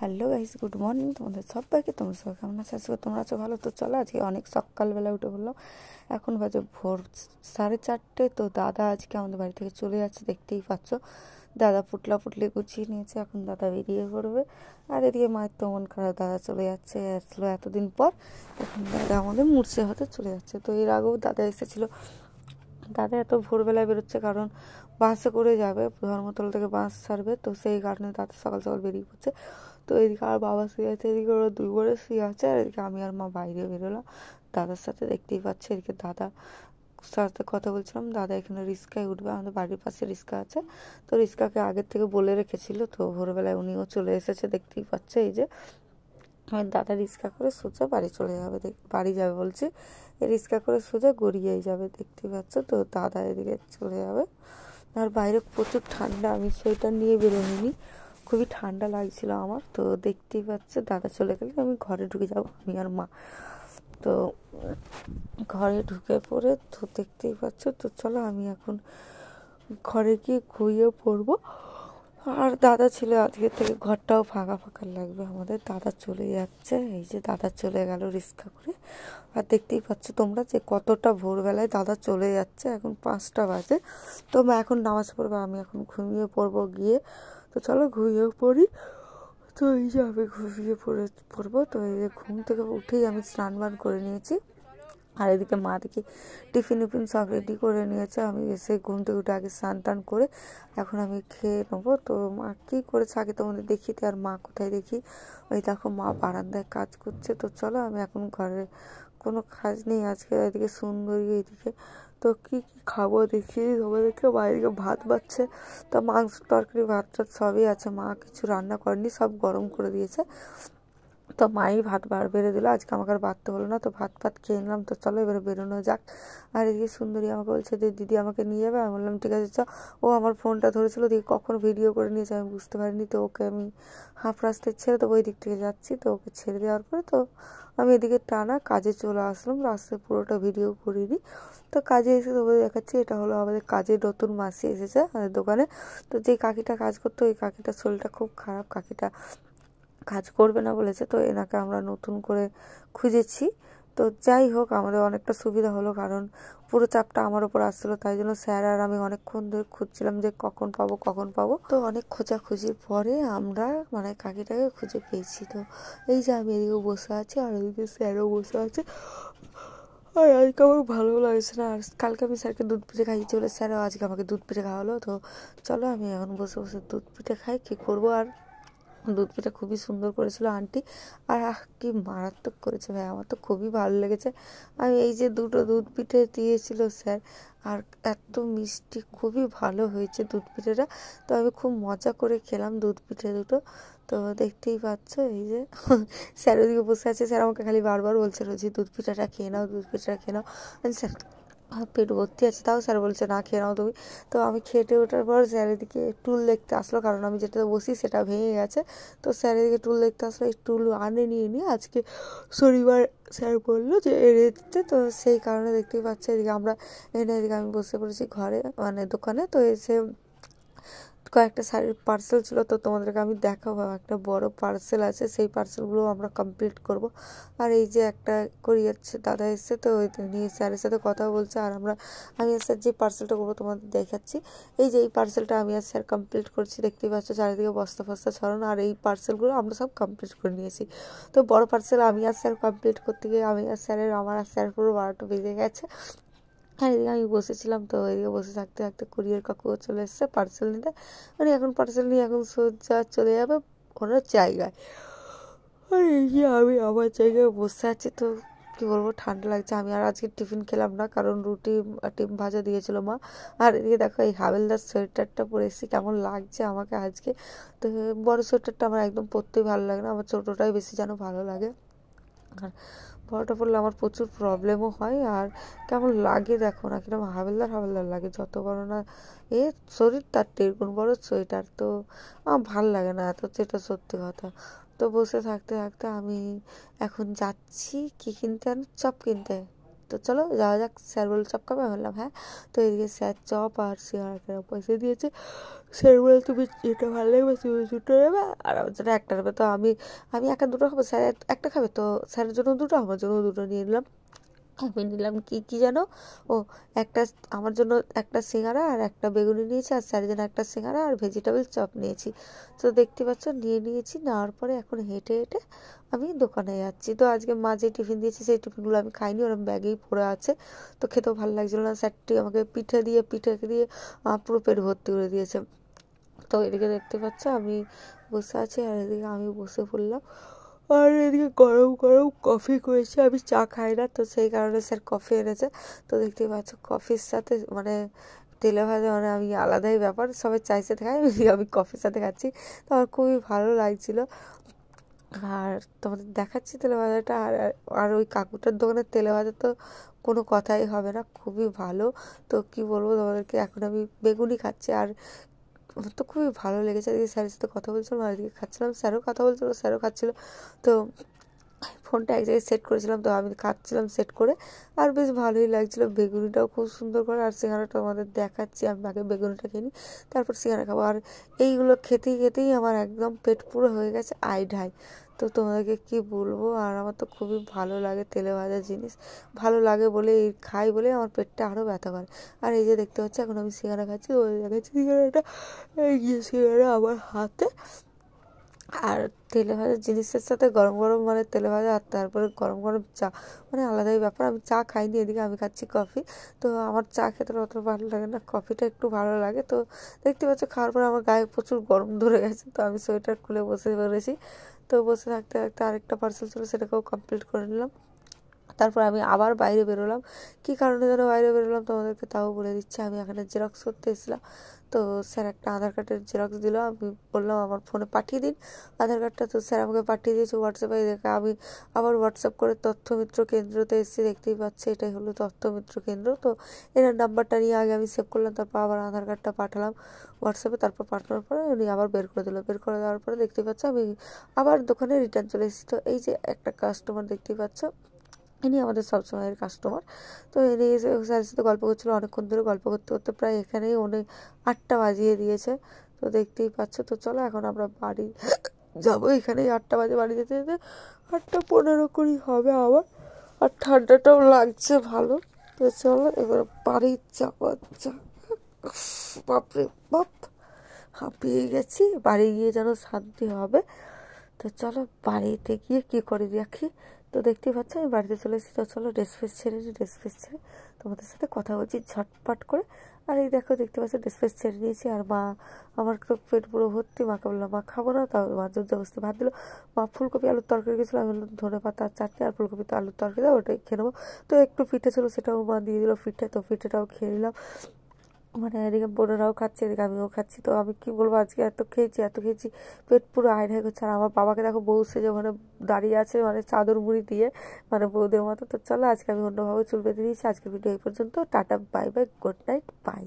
Hello guys, good morning তোমাদের সবাইকে। তোমরা সবাই কেমন আছো? আজকে তোমরা আছো ভালো? তো চলো, আজকে অনেক সকালবেলা উঠে বললাম, এখন বাজে ভোর 4:30। তো দাদা আজকে আমাদের বাড়ি থেকে চলে যাচ্ছে, দেখতেই পাচ্ছ। দাদা পুটলা পুটলি গুছিয়ে নিয়েছে, এখন দাদা বেরিয়ে পড়বে। আর এদিকে মায়ের তো মন খারাপ, দাদা চলে যাচ্ছে, আসলো এতদিন পর। এখন দাদা আমাদের মুর্শে হতে চলে যাচ্ছে। তো এর আগেও দাদা এসেছিলো। দাদা এত ভোরবেলায় বেরোচ্ছে কারণ বাসে করে যাবে, ধর্মতলা থেকে বাস ছাড়বে, তো সেই কারণে দাদা সকাল সকাল বেরিয়ে পড়ছে। তো এদিকে আর বাবা শুয়ে আছে, এদিকে ওরা দুই বোনে শুয়ে আছে, আর এদিকে আমি আর মা বাইরে বেরোলাম দাদার সাথে। দেখতেই পাচ্ছে এদিকে দাদা সাথে কথা বলছিলাম। দাদা এখানে রিক্সায় উঠবে, আমাদের বাড়ির পাশে রিক্সা আছে, তো রিক্সাকে আগের থেকে বলে রেখেছিল। তো ভোরবেলায় উনিও চলে এসেছে, দেখতেই পাচ্ছে। এই যে আমার দাদা রিক্সা করে সোজা বাড়ি চলে যাবে, বাড়ি যাবে বলছি, রিক্সা করে সোজা গড়িয়েই যাবে, দেখতেই পাচ্ছ। তো দাদা এদিকে চলে যাবে। আর বাইরে প্রচুর ঠান্ডা, আমি সোয়েটার নিয়ে বেরোইনি, খুবই ঠান্ডা লাগছিল আমার। তো দেখতেই পাচ্ছে দাদা চলে গেলে আমি ঘরে ঢুকে যাবো, আমি আর মা। তো ঘরে ঢুকে পড়ে তো দেখতেই পাচ্ছ। তো চলো আমি এখন ঘরে গিয়ে ঘুমিয়ে পড়বো। আর দাদা ছিল, আজকে থেকে ঘরটাও ফাঁকা ফাঁকা লাগবে আমাদের। দাদা চলে যাচ্ছে, এই যে দাদা চলে গেল রিক্সা করে। আর দেখতেই পাচ্ছ তোমরা যে কতটা ভোরবেলায় দাদা চলে যাচ্ছে, এখন 5টা বাজে। তো এখন নামাজ পড়বো, আমি এখন ঘুমিয়ে পড়বো গিয়ে। তো চলো ঘুমিয়ে পড়ি। তো এই যে আমি ঘুমিয়ে পড়বো। তো এই যে ঘুম থেকে উঠেই আমি স্নান বান করে নিয়েছি। আর এদিকে মা দেখি টিফিন উফিন সব রেডি করে নিয়েছে। আমি এসে ঘুম থেকে উঠে আগে স্নান টান করে এখন আমি খেয়ে নেবো। তো মা কী করেছে আগে তোমাদের দেখি। তো আর মা কোথায় দেখি, ওই দেখো মা বারান্দায় কাজ করছে। তো চলো আমি এখন ঘরে কোনো কাজ নেই আজকে, এদিকে সুন্দরী এদিকে। তো কী কী খাবো দেখি তোমাদেরকে। মা এদিকে ভাত বাচ্ছে, তো মাংস তরকারি ভাত টাত সবই আছে, মা কিছু রান্না করেনি, সব গরম করে দিয়েছে। তো মাই ভাত বেড়ে দিল, আজকে আমাকে আর বাড়তে হলো না। তো ভাত খেয়ে নিলাম। তো চলো এবারে বেরোনো যাক। আর এদিকে সুন্দরী আমাকে বলছে যে দিদি আমাকে নিয়ে যাবে। আমি বললাম ঠিক আছে চ। ও আমার ফোনটা ধরেছিল, দিকে কখন ভিডিও করে নিয়েছে আমি বুঝতে পারিনি। তো ওকে আমি হাফ রাস্তায় ছেড়ে দেবো, ওই দিক থেকে যাচ্ছি। তো ওকে ছেড়ে দেওয়ার পরে তো আমি এদিকে টানা কাজে চলে আসলাম, রাস্তায় পুরোটা ভিডিও করিনি। তো কাজে এসে তোমাদের দেখাচ্ছি, এটা হলো আমাদের কাজের নতুন মাসি এসেছে আমাদের দোকানে। তো যে কাকিটা কাজ করতো, ওই কাকিটার শরীরটা খুব খারাপ, কাকিটা কাজ করবে না বলেছে। তো এনাকে আমরা নতুন করে খুঁজেছি। তো যাই হোক, আমাদের অনেকটা সুবিধা হলো, কারণ পুরো চাপটা আমার ওপর আসছিলো। তাই জন্য স্যার আর আমি অনেকক্ষণ ধরে খুঁজছিলাম যে কখন পাবো কখন পাবো। তো অনেক খোঁজাখুঁজির পরে আমরা কাকিটাকে খুঁজে পেয়েছি। তো এই যে আমি এদিকে বসে আছি, আর ওইদিকে স্যারও বসে আছে। আর আজকে আমার ভালো লাগছে না। আর কালকে আমি স্যারকে দুধ পিঠে খাইয়েছি বলে স্যারও আজকে আমাকে দুধ পিঠে খাওয়ালো। তো চলো আমি এখন বসে বসে দুধ পিঠে খাই, কী করবো আর। দুধ পিঠা খুবই সুন্দর করেছিল আন্টি, আর কি মারাত্মক করেছে ভাই, আমার তো খুবই ভালো লেগেছে। আমি এই যে দুটো দুধ পিঠে দিয়েছিল স্যার, আর এত মিষ্টি, খুবই ভালো হয়েছে দুধ পিঠেটা। তো আমি খুব মজা করে খেলাম দুধ পিঠে দুটো। তো দেখতেই পাচ্ছ এই যে স্যার ওদিকে বসে আছে, স্যার আমাকে খালি বারবার বলছে রোজি দুধ পিঠাটা খেয়ে নাও, দুধ পিঠাটা খেয়ে নাও। স্যার পেট ভর্তি আছে, তাও স্যার বলছে না খেয়ে নাও তুমি। তো আমি খেটে ওঠার পর স্যার এদিকে টুল দেখতে আসলো, কারণ আমি যেটাতে বসি সেটা ভেঙে গেছে। তো স্যার এদিকে টুল দেখতে আসলো, এই টুল নিয়ে আজকে শনিবার স্যার বললো যে এনে দিতে। তো সেই কারণে দেখতেই পাচ্ছে এদিকে আমরা এদিকে আমি বসে পড়েছি ঘরে, দোকানে। তো এসে কয়েকটা শাড়ির পার্সেল ছিল, তো তোমাদেরকে আমি দেখাবো। একটা বড় পার্সেল আছে, সেই পার্সেলগুলো আমরা কমপ্লিট করব। আর এই যে একটা যাচ্ছে দাদা এসছে, তো ওই নিয়ে স্যারের সাথে কথা বলছে। আর আমি আর স্যার যে পার্সেলটা করবো তোমাদের দেখাচ্ছি। এই যে এই পার্সেলটা আমি আর স্যার কমপ্লিট করছি, দেখতেই পাচ্ছ চারিদিকে বস্তা ফস্তা ছড়ানো। আর এই পার্সেলগুলো আমরা সব কমপ্লিট করে নিয়েছি। তো বড় পার্সেল আমি আর স্যার কমপ্লিট করতে গিয়ে আমার আর স্যার পুরো 12টা বেজে গেছে। আর এদিকে আমি বসেছিলাম, তো এদিকে বসে থাকতে থাকতে কুরিয়ার কাকুও চলে এসছে পার্সেল নিতে। মানে এখন পার্সেল নিয়ে এখন সোজা চলে যাবে ওনার জায়গায়। আর এই যে আমি আমার জায়গায় বসে আছি। তো কী বলবো, ঠান্ডা লাগছে। আমি আর আজকে টিফিন খেলাম না, কারণ রুটি ডিম ভাজা দিয়েছিল মা। আর এদিকে দেখো এই হাবেলদার সোয়েটারটা পরে এসেছি, কেমন লাগছে আমাকে আজকে। তো বড় সোয়েটারটা আমার একদম পরতেই ভালো লাগে না, আমার ছোটোটাই বেশি যেন ভালো লাগে। আর বড়টা পড়লে আমার প্রচুর প্রবলেমও হয়। আর কেমন লাগে দেখো না, কিরকম হাবেলদার লাগে, যত বড় না শরীর তার 1.5 গুণ বড় সোয়েটার। তো আমার ভাল লাগে না এত, যেটা সত্যি কথা। তো বসে থাকতে থাকতে আমি এখন যাচ্ছি কি কিনতে, চপ কিনতে। তো তো চলো যাওয়া যাক। স্যার বলল চপ খাবে, আমি বললাম হ্যাঁ। তো এদিকে স্যার চপ আর সিঙ্গাড়া পয়সা দিয়েছে। স্যার বলে তুমি যেটা ভালো লাগবে তুমি দুটো নেবে আর আমার জন্য একটা নেবে। তো আমি একা দুটো খাবো, স্যার একটা খাবে, তো স্যারের জন্য দুটো আমার জন্য দুটো নিয়ে নিলাম। আমি নিলাম কি যেন, ও একটা আমার জন্য একটা সিঙ্গাড়া আর একটা বেগুনি নিয়েছি, আর স্যারের জন্য একটা সিঙ্গাড়া আর ভেজিটেবল চপ নিয়েছি। তো দেখতে পাচ্ছ নিয়েছি, নেওয়ার পরে এখন হেঁটে হেঁটে আমি দোকানে যাচ্ছি। তো আজকে মা যে টিফিন দিয়েছে সেই টিফিনগুলো আমি খাইনি, ওরকম ব্যাগেই পড়ে আছে, তো খেতেও ভালো লাগছিল না। স্যারটি আমাকে পিঠে দিয়ে পুরো পেট ভর্তি করে দিয়েছে। তো এদিকে দেখতে পাচ্ছ আমি বসে আছি, আর এদিকে আমি বসে পড়লাম, আর এদিকে গরম গরম কফি করেছে। আমি চা খাই না, তো সেই কারণে স্যার কফি এনেছে। তো দেখতে পাচ্ছ কফির সাথে মানে তেলে ভাজা মানে আমি আলাদাই ব্যাপার, সবাই চায়ের সাথে খাই, আমি কফির সাথে খাচ্ছি। তো আমার খুবই ভালো লাগছিল। আর তোমাদের দেখাচ্ছি তেলে ভাজাটা। আর ওই কাকুটার দোকানের তেলে ভাজা তো কোনো কথাই হবে না, খুবই ভালো। তো কি বলবো তোমাদেরকে, এখন আমি বেগুনি খাচ্ছি, আর আমার তো খুবই ভালো লেগেছে। এদিকে স্যারের সাথে কথা বলছিলাম আর এদিকে খাচ্ছিলাম, স্যারও কথা বলছিল, স্যারও খাচ্ছিল। তো ফোনটা এক জায়গায় সেট করেছিলাম, তো আমি খাচ্ছিলাম সেট করে, আর বেশ ভালোই লাগছিলো। বেগুনিটাও খুব সুন্দর করে, আর সিঙ্গাড়াটা আমাদের দেখাচ্ছি। আমি আগে বেগুনিটা খেয়ে নিই, তারপর সিঙ্গাড়া খাবো। আর এইগুলো খেতেই খেতেই আমার একদম পেট পুরো হয়ে গেছে আই ঢাই। তো তোমাদেরকে কি বলবো, আর আমার তো খুবই ভালো লাগে তেলে ভাজা জিনিস, ভালো লাগে বলে খাই বলে আমার পেটটা আরও ব্যথা করে। আর এই যে দেখতে পাচ্ছি এখন আমি সিঙ্গাড়া খাচ্ছি, ওই দেখাচ্ছি সিঙ্গাড়াটা, এই যে সিঙ্গাড়া আমার হাতে। আর তেলে ভাজা জিনিসের সাথে গরম গরম মানে তেলে ভাজা, আর তারপরে গরম গরম চা, মানে আলাদাই ব্যাপার। আমি চা খাইনি, এদিকে আমি খাচ্ছি কফি। তো আমার চা খেতে অত ভালো লাগে না, কফিটা একটু ভালো লাগে। তো দেখতে পাচ্ছ খাওয়ার পরে আমার গায়ে প্রচুর গরম ধরে গেছে, তো আমি সোয়েটার খুলে বসে পড়েছি। তো বসে থাকতে থাকতে আরেকটা পার্সেল ছিল, সেটাকেও কমপ্লিট করে নিলাম। তারপর আমি আবার বাইরে বেরোলাম। কী কারণে যেন বাইরে বেরোলাম তোমাদেরকে তাও বলে দিচ্ছি। আমি এখানে জেরক্স করতে এসেছিলাম, তো স্যার একটা আধার কার্ডের জেরক্স দিল। আমি বললাম আমার ফোনে পাঠিয়ে দিন আধার কার্ডটা, তো স্যার আমাকে পাঠিয়ে দিয়েছে হোয়াটসঅ্যাপে। দেখে আমি আবার হোয়াটসঅ্যাপ করে তথ্যমিত্র কেন্দ্রতে এসেছি, দেখতেই পাচ্ছি এটাই হলো তথ্যমিত্র কেন্দ্র। তো এনার নাম্বারটা নিয়ে আগে আমি সেভ করলাম, তারপর আবার আধার কার্ডটা পাঠালাম হোয়াটসঅ্যাপে। তারপর পাঠানোর পরে উনি আবার বের করে দিল, বের করে দেওয়ার পরে দেখতেই পাচ্ছ আমি আবার দোকানে রিটার্ন চলে এসেছি। তো এই যে একটা কাস্টমার দেখতেই পাচ্ছ, ইনি আমাদের সবসময়ের কাস্টমার। তো ইনি এসে স্যারের সাথে গল্প করছিলো অনেকক্ষণ ধরে, গল্প করতে করতে প্রায় এখানেই অনেক 8টা বাজিয়ে দিয়েছে। তো দেখতেই পাচ্ছ। তো চলো এখন আমরা বাড়ি যাবো, এখানেই 8টা বাজে, বাড়ি যেতে যেতে 8টা 15 কুড়ি হবে আবার, আর ঠান্ডাটাও লাগছে ভালো। তো চলো এবার বাড়ি যাবো। বাপরে বাপ, হাঁপিয়ে গেছি, বাড়ি গিয়ে যেন শান্তি হবে। তো চলো বাড়িতে গিয়ে কী করে দেখি। তো দেখতেই পাচ্ছ আমি বাড়িতে চলে এসেছি। তো চলো ড্রেস ফ্রেস ছেড়ে তোমাদের সাথে কথা বলছি ঝটপট করে। আর এই দেখো দেখতে পাচ্ছ ড্রেস ফ্রেস ছেড়ে নিয়েছি, আর মা আমার তো পেট পুরো ভর্তি। মাকে বললাম মা খাবো না, তাও মা জোর জবরদস্তি ভাত দিল। মা ফুলকপি আলুর তরকারি গেছিলো, আমি বললাম ধনে পাতা আর চাটনি আর ফুলকপি তো আলুর তরকারি দাও, ওটাই খেয়ে নেবো। তো একটু পিঠে ছিল, সেটাও মা দিয়ে দিল পিঠে, তো পিঠেটাও খেয়ে নিলাম। মানে এদিকে বোনেরাও খাচ্ছে, এদিকে আমিও খাচ্ছি। তো আমি কি বলবো, আজকে এত খেয়েছি, পেট পুরো আড়াই করছে। আর আমার বাবাকে দেখো বউ সেজে ওখানে দাঁড়িয়ে আছে, মানে চাদর মুড়ি দিয়ে, মানে বউদের মতো। তো চলো আজকে আমি অন্যভাবে চুল বেঁধে দিয়েছি। আজকের ভিডিও এই পর্যন্ত, tata bye bye, good night, by.